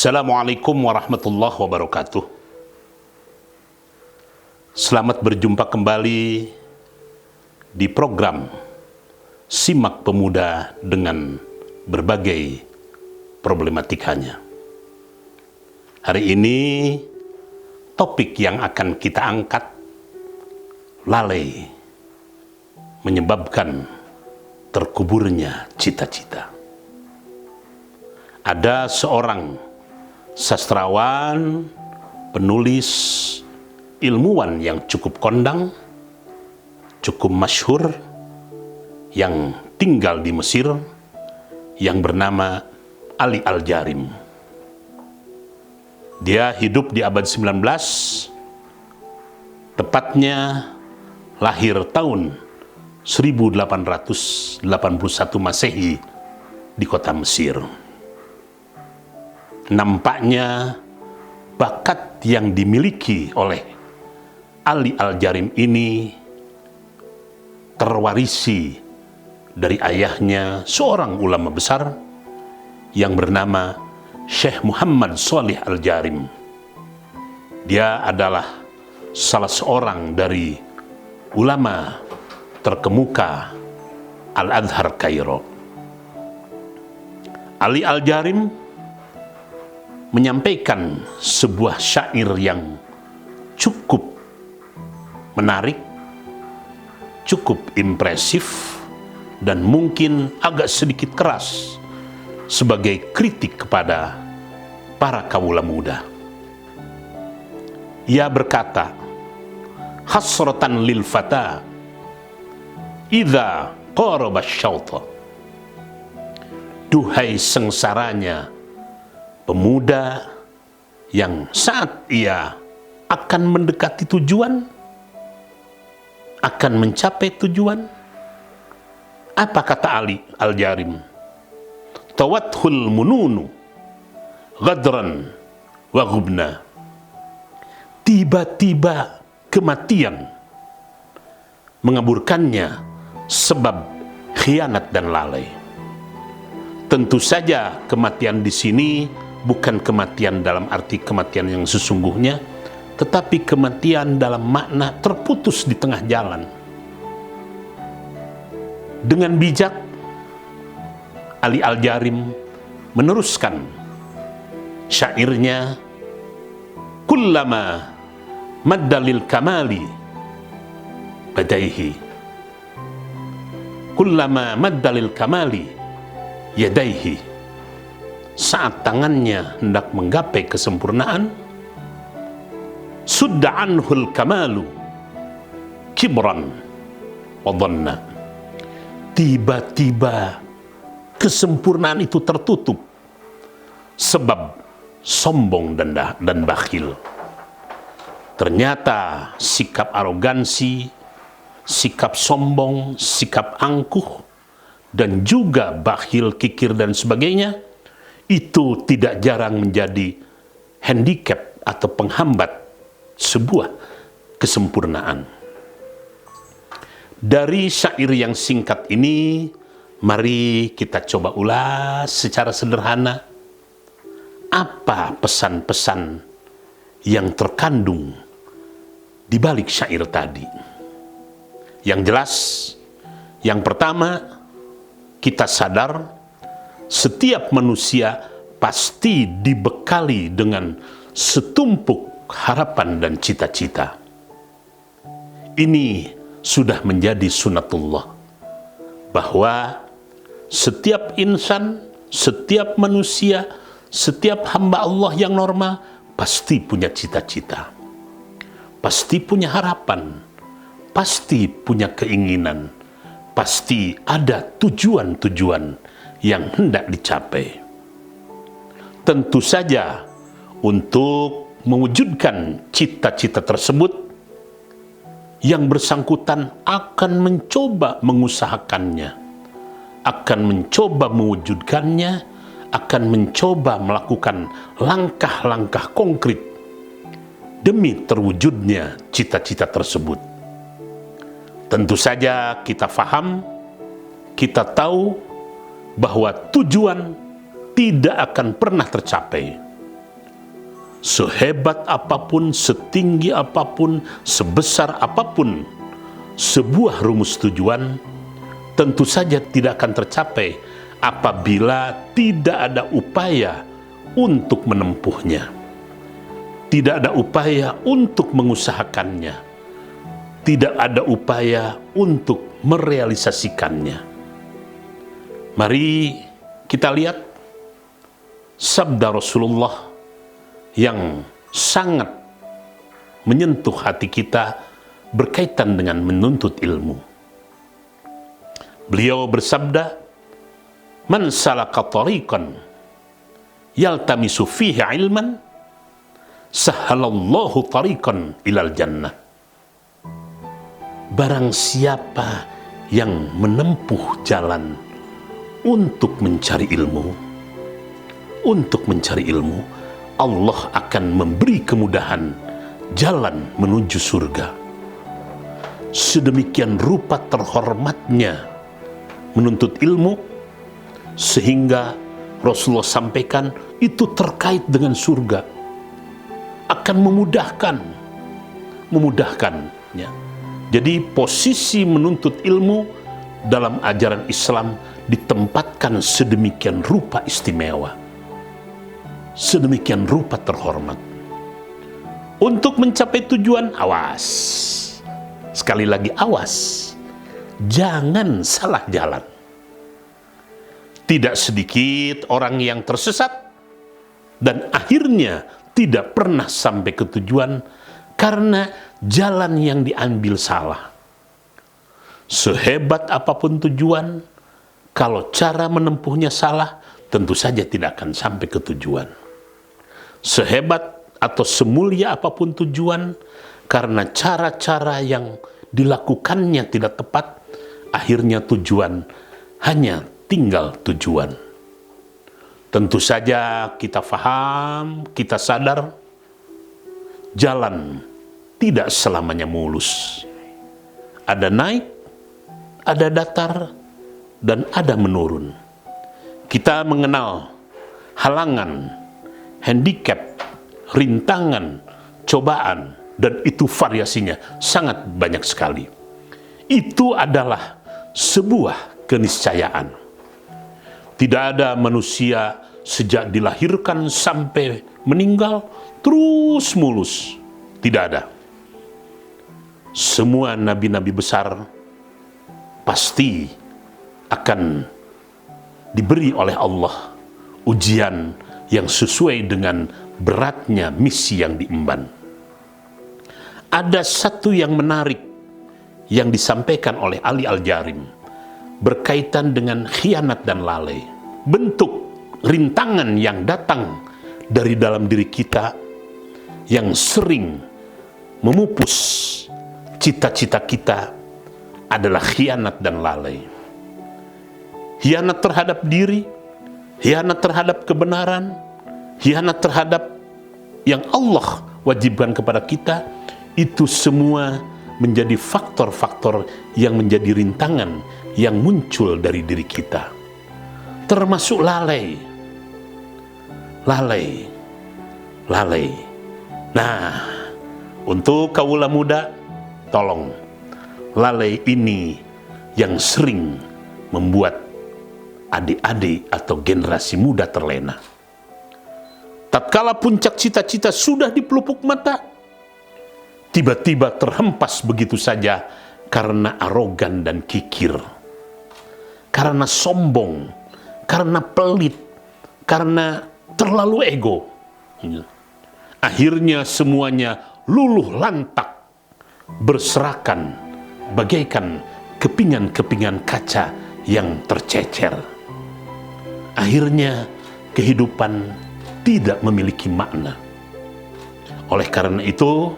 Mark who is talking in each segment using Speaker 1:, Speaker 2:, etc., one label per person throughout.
Speaker 1: Assalamualaikum warahmatullahi wabarakatuh. Selamat berjumpa kembali di program Simak Pemuda dengan berbagai problematikanya. Hari ini topik yang akan kita angkat, lalai menyebabkan terkuburnya cita-cita. Ada seorang sastrawan, penulis, ilmuwan yang cukup kondang, cukup masyhur, yang tinggal di Mesir, yang bernama Ali Al-Jarim. Dia hidup di abad 19, tepatnya lahir tahun 1881 Masehi di kota Mesir. Nampaknya bakat yang dimiliki oleh Ali Al-Jarim ini terwarisi dari ayahnya, seorang ulama besar yang bernama Syekh Muhammad Shalih Al-Jarim. Dia adalah salah seorang dari ulama terkemuka Al-Azhar Kairo. Ali Al-Jarim menyampaikan sebuah syair yang cukup menarik, cukup impresif, dan mungkin agak sedikit keras sebagai kritik kepada para kawula muda. Ia berkata, hasratan lil fata idza qaraba syauta. Duhai sengsaranya pemuda yang saat ia akan mendekati tujuan, akan mencapai tujuan. Apa kata Ali Al-Jarim? Tawathul mununu ghadran wa ghubna. Tiba-tiba kematian mengaburkannya sebab khianat dan lalai. Tentu saja kematian di sini bukan kematian dalam arti kematian yang sesungguhnya, tetapi kematian dalam makna terputus di tengah jalan. Dengan bijak, Ali Al-Jarim meneruskan syairnya, kullama maddalil kamali badaihi, kullama maddalil kamali yadaihi. Saat tangannya hendak menggapai kesempurnaan, sudda anhul kamalu kibran wa dhanna. Tiba-tiba kesempurnaan itu tertutup sebab sombong dan bakhil. Ternyata sikap arogansi, sikap sombong, sikap angkuh, dan juga bakhil, kikir, dan sebagainya, itu tidak jarang menjadi handicap atau penghambat sebuah kesempurnaan. Dari syair yang singkat ini, mari kita coba ulas secara sederhana apa pesan-pesan yang terkandung di balik syair tadi. Yang jelas, yang pertama, kita sadar setiap manusia pasti dibekali dengan setumpuk harapan dan cita-cita. Ini sudah menjadi sunatullah, bahwa setiap insan, setiap manusia, setiap hamba Allah yang normal pasti punya cita-cita, pasti punya harapan, pasti punya keinginan, pasti ada tujuan-tujuan yang hendak dicapai. Tentu saja untuk mewujudkan cita-cita tersebut, yang bersangkutan akan mencoba mengusahakannya, akan mencoba mewujudkannya, akan mencoba melakukan langkah-langkah konkret demi terwujudnya cita-cita tersebut. Tentu saja kita faham, kita tahu bahwa tujuan tidak akan pernah tercapai sehebat apapun, setinggi apapun, sebesar apapun sebuah rumus tujuan, tentu saja tidak akan tercapai apabila tidak ada upaya untuk menempuhnya, tidak ada upaya untuk mengusahakannya, tidak ada upaya untuk merealisasikannya. Mari kita lihat sabda Rasulullah yang sangat menyentuh hati kita berkaitan dengan menuntut ilmu. Beliau bersabda, "Man salaka tariqan yaltamisu fihi ilman, sahhalallahu tariqan ilal jannah." Barang siapa yang menempuh jalan untuk mencari ilmu, Allah akan memberi kemudahan jalan menuju surga. Sedemikian rupa terhormatnya menuntut ilmu, sehingga Rasulullah sampaikan itu terkait dengan surga, akan memudahkannya. Jadi posisi menuntut ilmu dalam ajaran Islam ditempatkan sedemikian rupa istimewa, sedemikian rupa terhormat. Untuk mencapai tujuan, awas. Sekali lagi awas. Jangan salah jalan. Tidak sedikit orang yang tersesat dan akhirnya tidak pernah sampai ke tujuan karena jalan yang diambil salah. Sehebat apapun tujuan, kalau cara menempuhnya salah, tentu saja tidak akan sampai ke tujuan. Sehebat atau semulia apapun tujuan, karena cara-cara yang dilakukannya tidak tepat, akhirnya tujuan hanya tinggal tujuan. Tentu saja kita faham, kita sadar, jalan tidak selamanya mulus. Ada naik, ada datar, dan ada menurun. Kita mengenal halangan, handicap, rintangan, cobaan, dan itu variasinya sangat banyak sekali. Itu adalah sebuah keniscayaan. Tidak ada manusia sejak dilahirkan sampai meninggal terus mulus. Tidak ada. Semua nabi-nabi besar pasti akan diberi oleh Allah ujian yang sesuai dengan beratnya misi yang diemban. Ada satu yang menarik yang disampaikan oleh Ali Al-Jarim berkaitan dengan khianat dan lalai. Bentuk rintangan yang datang dari dalam diri kita yang sering memupus cita-cita kita adalah khianat dan lalai. Khianat terhadap diri, khianat terhadap kebenaran, khianat terhadap yang Allah wajibkan kepada kita. Itu semua menjadi faktor-faktor yang menjadi rintangan yang muncul dari diri kita. Termasuk lalai. Nah, untuk kaula muda, tolong, lalai ini yang sering membuat adik-adik atau generasi muda terlena. Tatkala puncak cita-cita sudah di pelupuk mata, tiba-tiba terhempas begitu saja karena arogan dan kikir, karena sombong, karena pelit, karena terlalu ego. Akhirnya semuanya luluh lantak, berserakan bagaikan kepingan-kepingan kaca yang tercecer. Akhirnya kehidupan tidak memiliki makna. Oleh karena itu,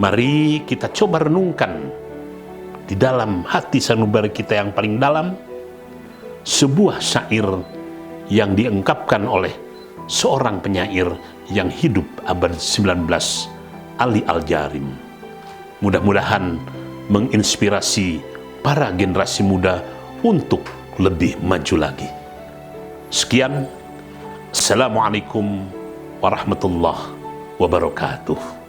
Speaker 1: mari kita coba renungkan di dalam hati sanubari kita yang paling dalam sebuah syair yang diungkapkan oleh seorang penyair yang hidup abad 19, Ali Al-Jarim. Mudah-mudahan menginspirasi para generasi muda untuk lebih maju lagi. Sekian, Assalamualaikum warahmatullahi wabarakatuh.